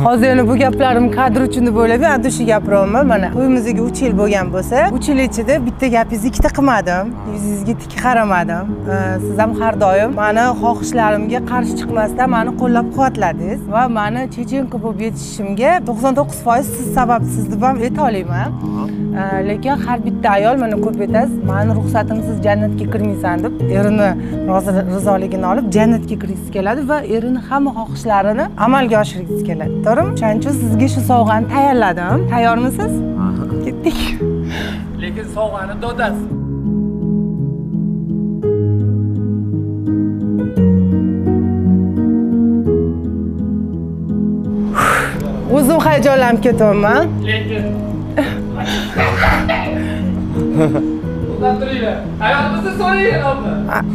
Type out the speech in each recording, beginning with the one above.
Hozir yana bu gaplarim kadr uchun deb o'ylab, endi shu gapiryapman. Mana to'yimizga 3 yil bo'lgan bo'lsa, 3 yil ichida bitta gapingizni ikkita qilmadim. Yuzingizga tik qaramadim. Siz ham har doim meni xohishlarimga qarshi chiqmasdan meni qo'llab-quvvatladingiz va meni Chechenko bo'lib yetishishimga 99% siz sababsiz deb ham ayta olaman. Lekin har bitta ayol mana ko'p aytasiz, meni ruxsatimsiz jannatga kirmaysan deb erini rizoligini olib jannatga kirgisi keladi va erini hamma xohishlarini amalga oshirgisi keladi. To'g'rimi? Shuning uchun sizga shu sovg'ani tayyorladim. Tayyormisiz? Ketdik. Lekin sovg'ani dodasiz. O'zim hayajonlanib ketyapman. Lekin uzattiringlar. Tayyormisiz so'raying oldi.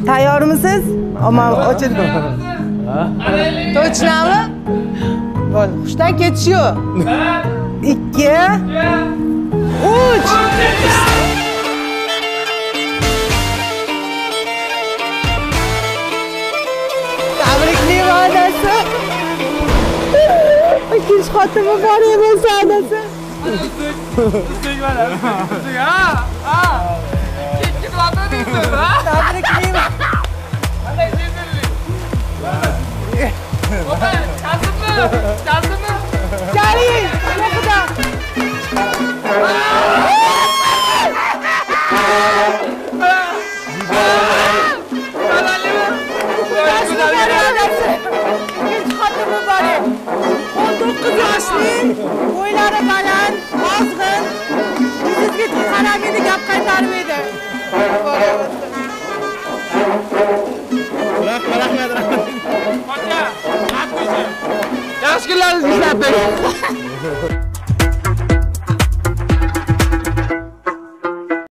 Tayyormisiz? Omon ochildi. Точноmi? Bo'ldi. Xushdan ketish yo'q. 2 3 Tabrikli va'dasi. Ikkinchi xotimi bor emas va'dasi. Usting mana. Usting ha. Ikki xotin deysiz ha? Tabrikli. Qanday sezildi? Opa, kasbmi? Kasbmi? Keling, yo'qda. Bo'ylari baland, ozg'in, yuzingizga tik qaramaydi, gap qaytarmaydi. Rahmat. Hoca, yaxshi kunlaringizni izlab bering.